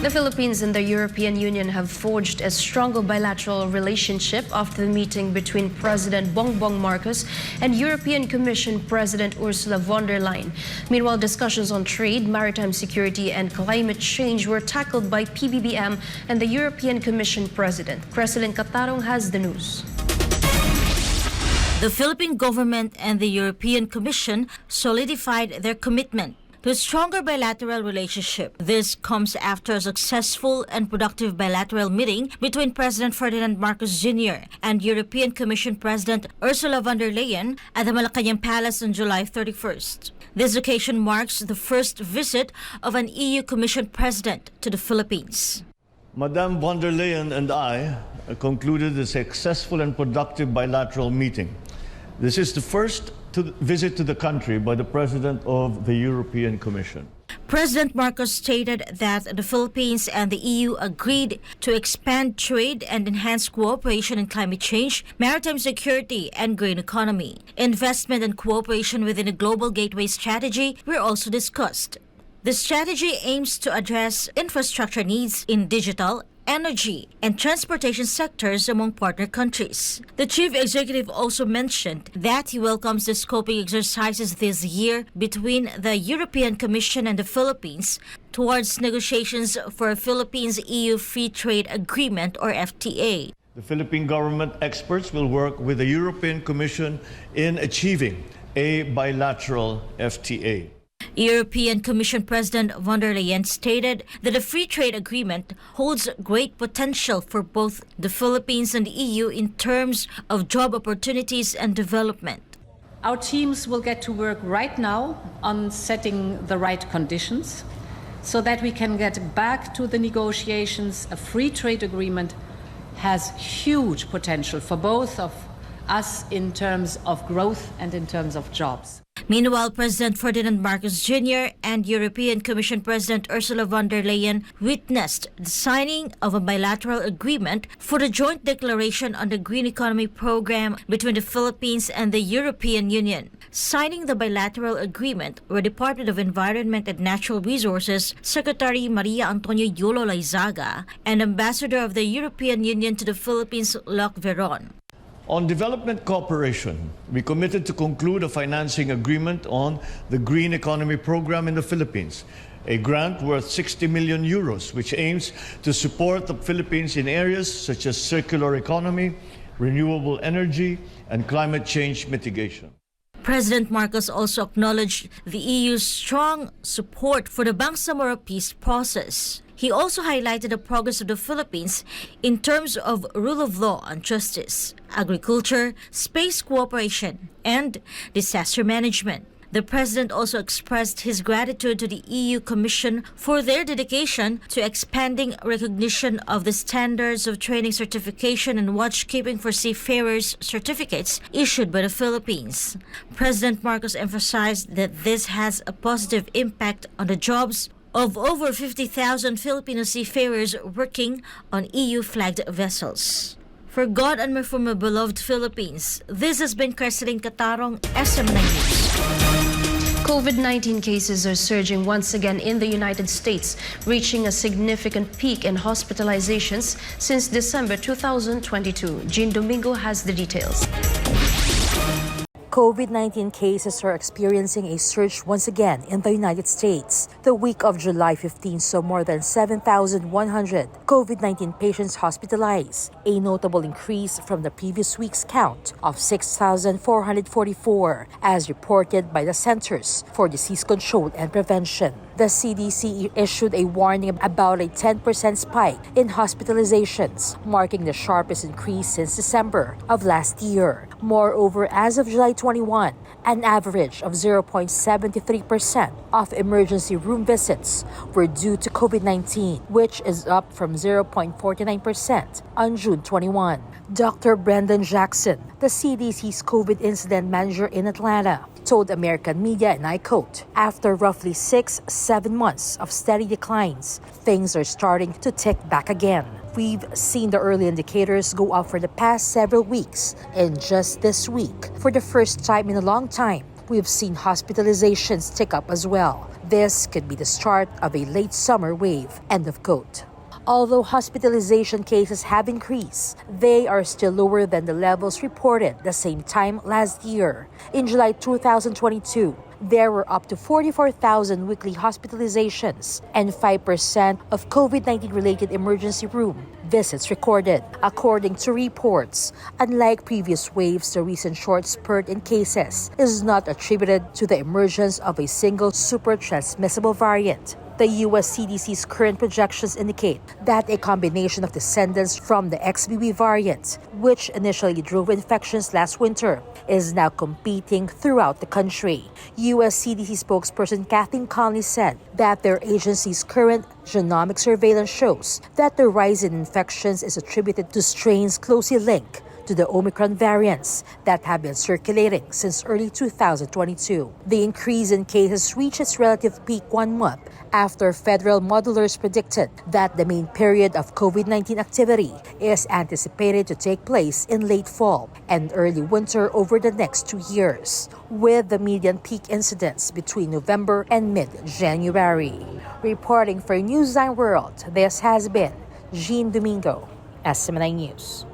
The Philippines and the European Union have forged a stronger bilateral relationship after the meeting between President Bongbong Marcos and European Commission President Ursula von der Leyen. Meanwhile, discussions on trade, maritime security and climate change were tackled by PBBM and the European Commission President. Cresilyn Catarong has the news. The Philippine government and the European Commission solidified their commitment to a stronger bilateral relationship. This comes after a successful and productive bilateral meeting between President Ferdinand Marcos Jr. and European Commission President Ursula von der Leyen at the Malacanang Palace on July 31st. This occasion marks the first visit of an EU Commission President to the Philippines. Madame von der Leyen and I concluded a successful and productive bilateral meeting. This is the first visit to the country by the President of the European Commission. President Marcos stated that the Philippines and the EU agreed to expand trade and enhance cooperation in climate change, maritime security, and green economy. Investment and cooperation within a global gateway strategy were also discussed. The strategy aims to address infrastructure needs in digital, energy, and transportation sectors among partner countries. The chief executive also mentioned that he welcomes the scoping exercises this year between the European Commission and the Philippines towards negotiations for a Philippines-EU Free Trade Agreement or FTA. The Philippine government experts will work with the European Commission in achieving a bilateral FTA. European Commission President von der Leyen stated that the free trade agreement holds great potential for both the Philippines and the EU in terms of job opportunities and development. Our teams will get to work right now on setting the right conditions so that we can get back to the negotiations. A free trade agreement has huge potential for both of us in terms of growth and in terms of jobs. Meanwhile, President Ferdinand Marcos Jr. and European Commission President Ursula von der Leyen witnessed the signing of a bilateral agreement for the joint declaration on the Green Economy Program between the Philippines and the European Union. Signing the bilateral agreement were Department of Environment and Natural Resources Secretary Maria Antonio Yulo Laizaga and Ambassador of the European Union to the Philippines, Locke Veron. On development cooperation, we committed to conclude a financing agreement on the Green Economy Program in the Philippines, a grant worth 60 million euros, which aims to support the Philippines in areas such as circular economy, renewable energy, and climate change mitigation. President Marcos also acknowledged the EU's strong support for the Bangsamoro peace process. He also highlighted the progress of the Philippines in terms of rule of law and justice, agriculture, space cooperation, and disaster management. The President also expressed his gratitude to the EU Commission for their dedication to expanding recognition of the standards of training certification and watchkeeping for seafarers certificates issued by the Philippines. President Marcos emphasized that this has a positive impact on the jobs of over 50,000 Filipino seafarers working on EU-flagged vessels. For God and for my beloved Philippines, this has been Cresilyn Catarong, SM9 News. COVID-19 cases are surging once again in the United States, reaching a significant peak in hospitalizations since December 2022. Jean Domingo has the details. COVID-19 cases are experiencing a surge once again in the United States. The week of July 15 saw more than 7,100 COVID-19 patients hospitalized, a notable increase from the previous week's count of 6,444, as reported by the Centers for Disease Control and Prevention. The CDC issued a warning about a 10% spike in hospitalizations, marking the sharpest increase since December of last year. Moreover, as of July 21, an average of 0.73% of emergency room visits were due to COVID-19, which is up from 0.49% on June 21. Dr. Brendan Jackson, the CDC's COVID incident manager in Atlanta, told American media, and I quote, "After roughly 6-7 months of steady declines, things are starting to tick back again. We've seen the early indicators go up for the past several weeks, and just this week, for the first time in a long time, we've seen hospitalizations tick up as well. This could be the start of a late summer wave, end of quote. Although hospitalization cases have increased, they are still lower than the levels reported the same time last year. In July 2022, there were up to 44,000 weekly hospitalizations and 5% of COVID-19 related emergency room visits recorded. According to reports, unlike previous waves, the recent short spurt in cases is not attributed to the emergence of a single super transmissible variant. The US CDC's current projections indicate that a combination of descendants from the XBB variant, which initially drove infections last winter, is now competing throughout the country. US CDC spokesperson Kathleen Conley said that their agency's current genomic surveillance shows that the rise in infections is attributed to strains closely linked to the Omicron variants that have been circulating since early 2022. The increase in cases reached its relative peak 1 month after federal modelers predicted that the main period of COVID-19 activity is anticipated to take place in late fall and early winter over the next 2 years, with the median peak incidence between November and mid-January. Reporting for Newsline World, this has been Jean Domingo, SMNI News.